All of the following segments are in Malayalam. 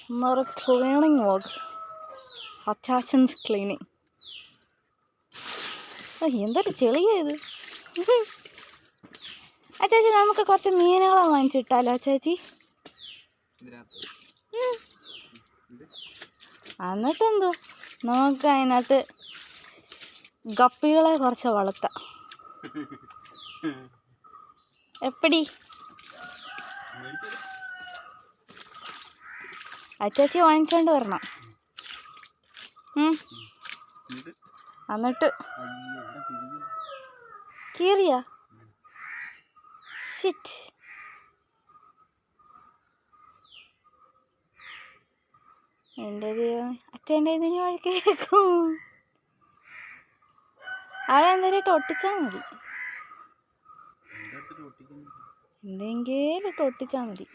Not a cleaning work. Attachments cleaning. എന്തൊരു ചെളിയാ ഇത്. ചേച്ചി നമുക്ക് കുറച്ച് മീനുകളെ വാങ്ങിച്ചിട്ടാലോ ചേച്ചി? എന്നിട്ടെന്തോ നമുക്ക് അതിനകത്ത് ഗപ്പികളെ കുറച്ച് വളർത്താം. എപ്പടി അച്ചാച്ചി വാങ്ങിച്ചോണ്ട് വരണം. എന്നിട്ട് കീറിയ ഷിറ്റ്. എൻ്റെ അച്ഛൻ്റെ ഇതിന് വഴക്ക് കേൾക്കും. അവിടെ എന്തെങ്കിലും ഒട്ടിച്ചാൽ മതി, എന്തെങ്കിലും ഒട്ടിച്ചാൽ മതി.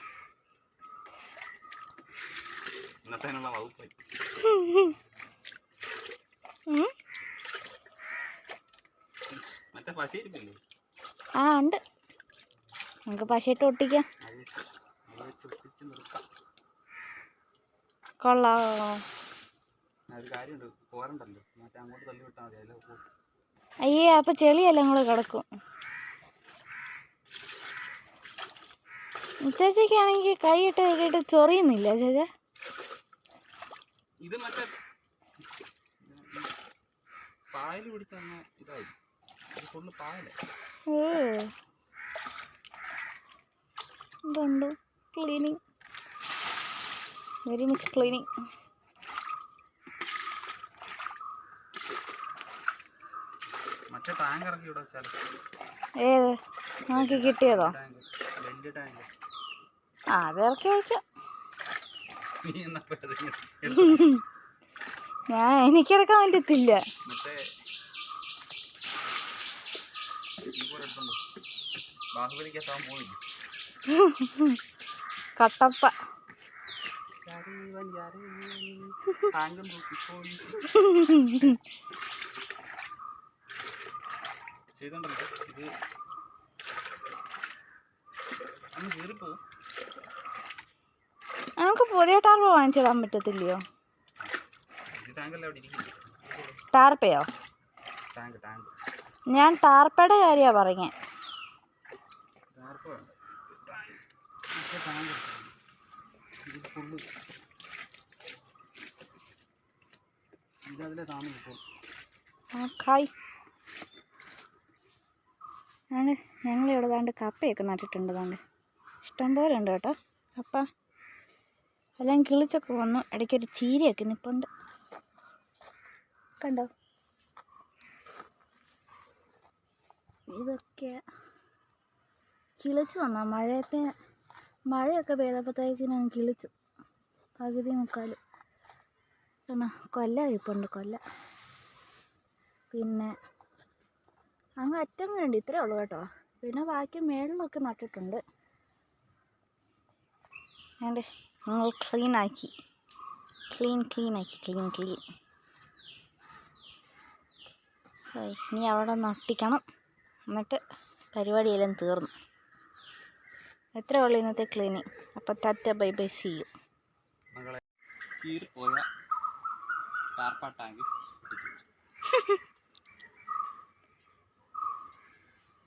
ആ ഉണ്ട്, നമുക്ക് പശയിട്ട് ഒട്ടിക്കാം. കൊള്ളാമോ? അയ്യേ, അപ്പൊ ചെളിയല്ല ഞങ്ങൾ കിടക്കും. ചേച്ചിക്കാണെങ്കിൽ കൈയിട്ട് കൈയിട്ട് ചൊറിയുന്നില്ല ചേച്ചാ. ഇത് മറ്റേ പായൽ പിടിച്ച ഇതായി ഫുള്ള് പായല്. ഇതുണ്ട് ക്ലീനിങ്, വെരി മച്ച് ക്ലീനിങ്. മറ്റേ ടാങ്ക് ഇറക്കി ഇവിടെ വെച്ചാൽ ഏത് നോക്കി കിട്ടിയതോ? വലിയ ടാങ്ക്. ആ, അത് ഇറക്കി വയ്ക്കാം. എനിക്കെടുക്കാൻ പറ്റത്തില്ല. കട്ടപ്പ നമുക്ക് പുതിയ ടാർപ്പ വാങ്ങിച്ചിടാൻ പറ്റത്തില്ലയോ? ടാർപ്പയോ? ഞാൻ ടാർപ്പയുടെ കാര്യമാണ് പറഞ്ഞേ. ഞങ്ങളിവിടെ താണ്ട് കപ്പയൊക്കെ നട്ടിട്ടുണ്ട്. താണ്ട് ഇഷ്ടംപോലെ ഉണ്ട് കേട്ടോ കപ്പ. എല്ലാം കിളിച്ചൊക്കെ വന്നു. ഇടയ്ക്കൊരു ചീരയൊക്കെ നിൽപ്പുണ്ട്, കണ്ടോ? ഇതൊക്കെ കിളിച്ച് വന്നാ മഴയൊക്കെ പെയ്തപ്പോഴത്തേക്കിനും കിളിച്ചു പകുതി മുക്കാലും. കാരണം കൊല്ല ഇപ്പുണ്ട്, കൊല്ല. പിന്നെ അങ്ങ് അറ്റം വേണ്ടി ഇത്രേ ഉള്ളൂ കേട്ടോ. പിന്നെ ബാക്കി മേളിലൊക്കെ നട്ടിട്ടുണ്ട്. വേണ്ടേ, ഞങ്ങൾ ക്ലീനാക്കി. ഇനി അവിടെ നട്ടിക്കണം. എന്നിട്ട് പരിപാടിയെല്ലാം തീർന്നു. എത്ര ഉള്ളു ഇന്നത്തെ ക്ലീനിങ്. അപ്പം tata bye bye, see you.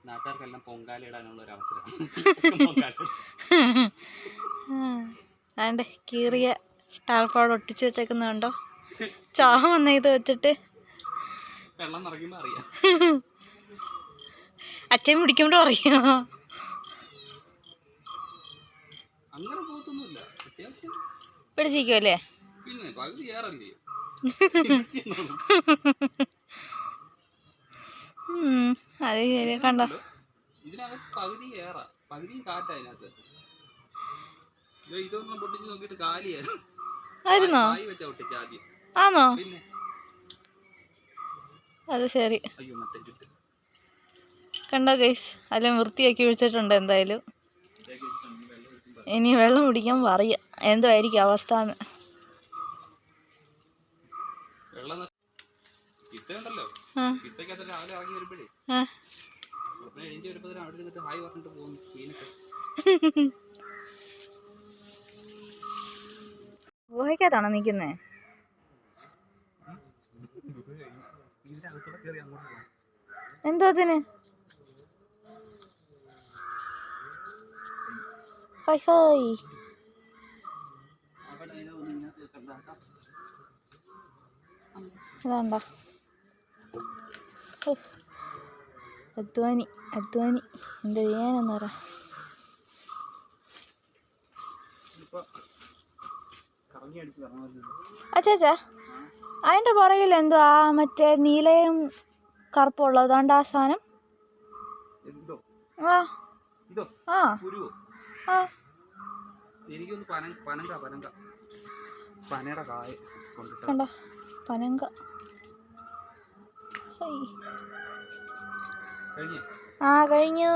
നാട്ടുകാർക്കെല്ലാം പൊങ്കാലയിടാനുള്ള ഒരു അവസരം. അതിൻ്റെ കീറിയ ടാർപ്പാട് ഒട്ടിച്ച് വെച്ചേക്കുന്നുണ്ടോ? ചാഹ വന്ന ഇത് വെച്ചിട്ട് വെള്ളം നിറയ്ക്കുമ്പോൾ അറിയാം. അച്ഛൻ പിടിക്കുമ്പോഴും അറിയാം. അങ്ങനെ പോകത്തൊന്നുമില്ല, അത്യാവശ്യം പിടിച്ചിരിക്കുമല്ലേ? പിന്നെ പകുതി ഏറല്ലേ. അത് ശരി. കണ്ടോ, ഇതിനകത്ത് പകുതി ഏറാ, പകുതി കാറ്റാ അതിനകത്ത്. ഇതൊന്നും പൊട്ടിച്ച് നോക്കിയിട്ട് കാലിയായിരുന്നു. വെച്ചാ ഒട്ടിച്ച ആദ്യം. ആണോ? പിന്നെ അത് ശരി. അയ്യോ, മറ്റേ കണ്ടോ ഗൈസ്, അതെല്ലാം വൃത്തിയാക്കി വെച്ചിട്ടുണ്ട്. എന്തായാലും ഇനി വെള്ളം കുടിക്കാൻ പറയാം എന്തായിരിക്കും അവസ്ഥ എന്ന്. ഇട്ടുണ്ടല്ലോ, ഇട്ടൊക്കെ രാവിലെ ഇറങ്ങി വരുമ്പോഴേ എഴുതി വരുമ്പോൾ അവിടെ നിന്നിട്ട് ഹായ് പറഞ്ഞിട്ട് പോകുന്നു മീനൊക്കെ. ഗുഹയ്ക്കകത്താണോ നിൽക്കുന്നേ? ഇതിനകത്തൂടെ കയറി അങ്ങോട്ട് പോകാം. എന്തോ അതിന്? ഹോയ് ഹോയ്. അതാണ്ടാ അധ്വാനി അധ്വാനി എന്ത് ചെയ്യാനെന്ന് പറ. അച്ചാച്ചാ അതിൻ്റെ പുറകിൽ എന്തോ ആ മറ്റേ നീലയും കറുപ്പും ഉള്ളത് അതുകൊണ്ട് ആ സാധനം. ആ ആ ആ എനിക്കൊന്ന് പനങ്ക പനയുടെ കായ കൊണ്ടിട്ട് കണ്ടോ പനങ്ക. കഴിഞ്ഞേ ആ കഴിഞ്ഞു.